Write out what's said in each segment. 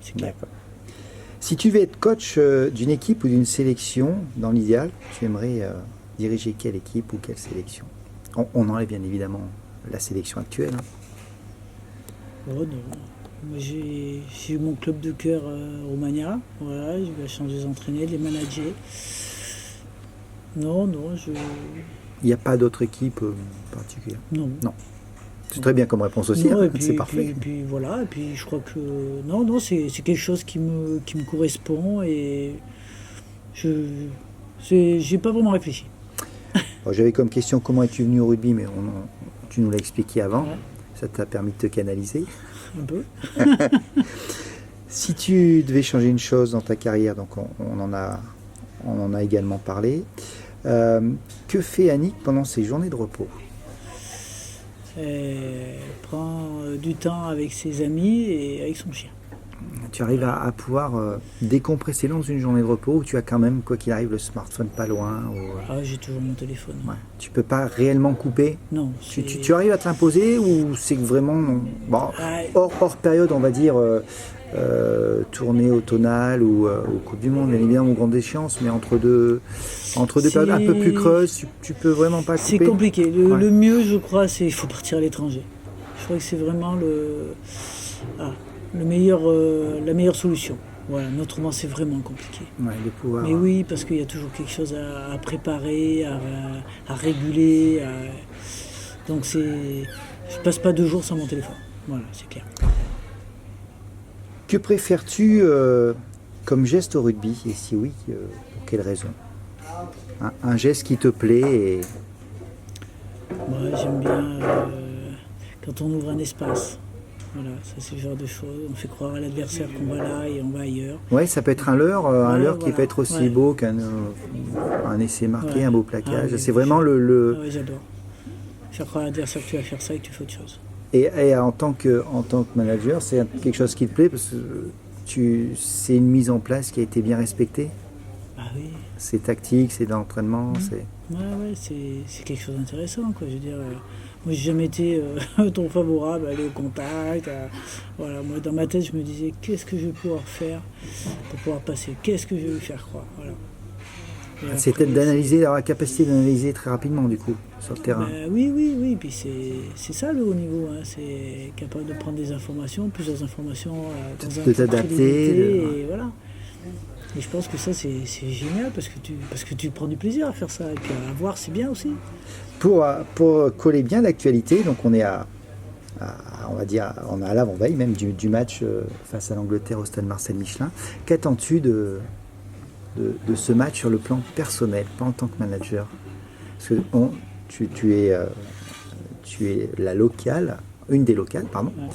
c'est clair. D'accord. Si tu veux être coach d'une équipe ou d'une sélection, dans l'idéal, tu aimerais diriger quelle équipe ou quelle sélection? On enlève bien évidemment la sélection actuelle. Hein. Oh, non. Moi, j'ai eu mon club de cœur au Mania. Voilà, j'ai eu la chance de les entraîner, de les manager. Non, Il n'y a pas d'autre équipe particulière. non. Non. C'est très bien comme réponse aussi. Non, Hein. et puis, C'est parfait. Et puis voilà, et puis je crois que non, c'est quelque chose qui me correspond et j'ai pas vraiment réfléchi. Bon, j'avais comme question comment es-tu venu au rugby, mais tu nous l'as expliqué avant. Ouais. Ça t'a permis de te canaliser. Un peu. Si tu devais changer une chose dans ta carrière, donc on en a également parlé, que fait Annick pendant ses journées de repos? Elle prend du temps avec ses amis et avec son chien. Tu arrives à pouvoir décompresser dans une journée de repos où tu as quand même, quoi qu'il arrive, le smartphone pas loin Ah, j'ai toujours mon téléphone. ouais. Tu peux pas réellement couper? Non. Tu arrives à te l'imposer ou c'est vraiment bon, hors période, on va dire, tournée automnale ou Coupe du Monde, bien évidemment, aux grandes échéances, mais entre deux périodes un peu plus creuses, tu peux vraiment pas couper? C'est compliqué. Le mieux, je crois, c'est qu'il faut partir à l'étranger. Je crois que c'est vraiment la meilleure solution. Voilà, autrement c'est vraiment compliqué. Ouais, de pouvoir... Mais oui, parce qu'il y a toujours quelque chose à préparer, à réguler. Donc je passe pas 2 jours sans mon téléphone. Voilà, c'est clair. Que préfères-tu comme geste au rugby? Et si oui, pour quelle raison? Un geste qui te plaît et... Moi, j'aime bien quand on ouvre un espace. Voilà, ça c'est le genre de choses. On fait croire à l'adversaire qu'on va là et on va ailleurs. Oui, ça peut être un leurre qui peut être aussi beau qu'un essai marqué, un beau plaquage. Ah, oui, c'est vraiment le... Ah, oui, j'adore. Faire croire à l'adversaire que tu vas faire ça et que tu fais autre chose. Et en tant que manager, c'est quelque chose qui te plaît parce que c'est une mise en place qui a été bien respectée. Ah oui. C'est tactique, c'est de l'entraînement, c'est... Ouais, c'est quelque chose d'intéressant, quoi. Je veux dire, moi j'ai jamais été trop favorable à aller au contact. Voilà, moi dans ma tête je me disais qu'est-ce que je vais pouvoir faire pour pouvoir passer, qu'est-ce que je vais lui faire croire. Voilà. C'est peut-être d'analyser, d'avoir la capacité d'analyser très rapidement du coup sur le terrain. Oui, puis c'est ça le haut niveau, hein. C'est capable de prendre des informations, plusieurs informations, de t'adapter. Et voilà. Et je pense que ça c'est génial parce que tu prends du plaisir à faire ça et puis à voir c'est bien aussi. Pour coller bien l'actualité, donc on est on va dire, on est à l'avant-veille même du match face à l'Angleterre au stade Marcel Michelin. Qu'attends-tu de ce match sur le plan personnel, pas en tant que manager? Parce que tu es la locale, une des locales, pardon. Ouais.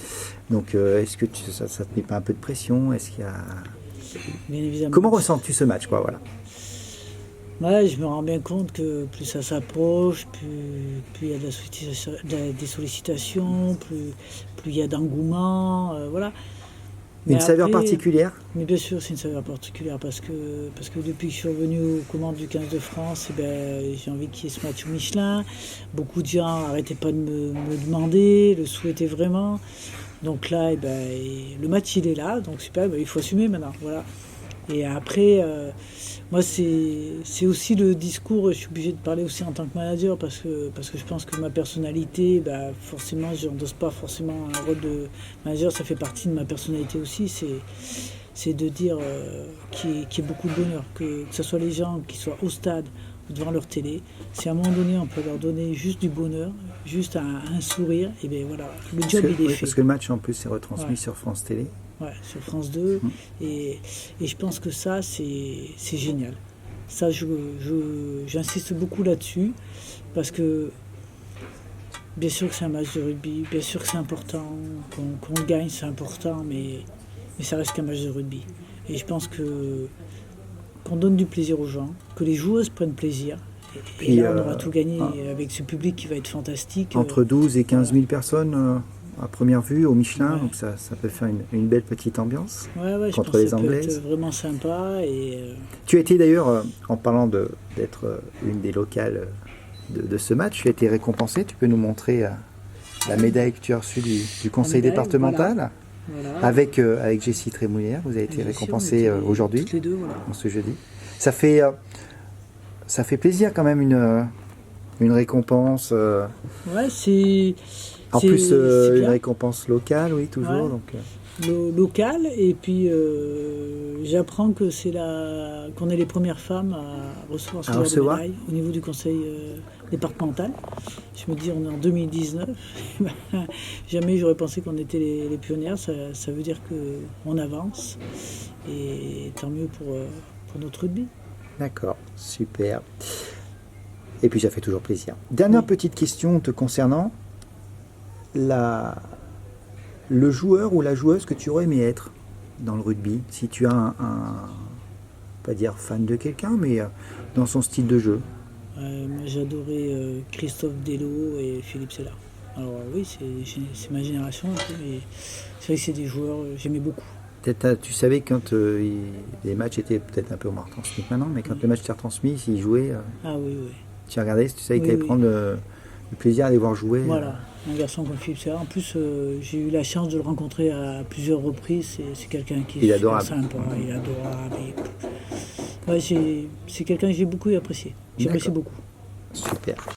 Donc est-ce que ça te met pas un peu de pression? Est-ce qu'il y a... Bien évidemment. Comment ressens-tu ce match, quoi, voilà? Ouais, je me rends bien compte que plus ça s'approche, plus il y a des sollicitations, plus il y a d'engouement, voilà. Une saveur particulière? Mais bien sûr, c'est une saveur particulière parce que depuis que je suis revenu aux commandes du 15 de France, j'ai envie qu'il y ait ce match au Michelin. Beaucoup de gens n'arrêtaient pas de me demander, le souhaitaient vraiment. Donc là, le match il est là, donc super, il faut assumer maintenant, voilà. Et après, moi c'est aussi le discours, je suis obligé de parler aussi en tant que manager parce que je pense que ma personnalité, forcément, je n'endosse pas forcément un rôle de manager, ça fait partie de ma personnalité aussi, c'est de dire qu'il y ait beaucoup de bonheur, que ce soit les gens qui soient au stade ou devant leur télé, si à un moment donné on peut leur donner juste du bonheur, juste un sourire, et bien voilà, le job il est fait. Parce que le match en plus est retransmis sur France Télé. Ouais, sur France 2, et je pense que ça c'est génial. Ça j'insiste beaucoup là-dessus, parce que bien sûr que c'est un match de rugby, bien sûr que c'est important, qu'on le gagne c'est important, mais ça reste qu'un match de rugby. Et je pense qu'on donne du plaisir aux gens, que les joueuses prennent plaisir. Et là, on aura tout gagné avec ce public qui va être fantastique. Entre 12 et 15 000 personnes à première vue au Michelin, donc ça peut faire une belle petite ambiance contre les Anglaises. Ça peut être vraiment sympa. Tu as été d'ailleurs, en parlant d'être une des locales de ce match, tu as été récompensé. Tu peux nous montrer la médaille que tu as reçue du conseil départemental. Voilà. Avec Jessie Trémoulière, vous avez été Bien sûr, récompensé on était aujourd'hui, toutes les deux, voilà. ce jeudi. Ça fait plaisir quand même une récompense. Ouais, c'est. En c'est- plus, c'est une bien. récompense locale, oui, toujours. Ouais. Donc, Local, et puis j'apprends que qu'on est les premières femmes à recevoir ce À genre de recevoir. médaille au niveau du conseil départemental. Je me dis, on est en 2019. Jamais j'aurais pensé qu'on était les pionnières. Ça veut dire qu'on avance, et tant mieux pour notre rugby. d'accord, super. Et puis, ça fait toujours plaisir. Dernière Oui. petite question te concernant. Le joueur ou la joueuse que tu aurais aimé être dans le rugby, si tu as pas dire fan de quelqu'un, mais dans son style de jeu. Moi, j'adorais Christophe Delot et Philippe Sella. Alors oui, c'est ma génération un peu, mais c'est vrai que c'est des joueurs que j'aimais beaucoup. Peut-être, tu savais quand les matchs étaient peut-être un peu moins retransmis maintenant, mais quand le match était retransmis, s'ils jouaient, Ah oui, oui. tu regardais, tu savais que Oui, tu allais oui. prendre le plaisir à les voir jouer. Voilà, un garçon comme Philippe Serra. En plus, j'ai eu la chance de le rencontrer à plusieurs reprises. C'est quelqu'un qui Il est est super adorable. sympa, il est adorable. Ouais, c'est quelqu'un que j'ai beaucoup apprécié. J'apprécie D'accord. beaucoup. Super.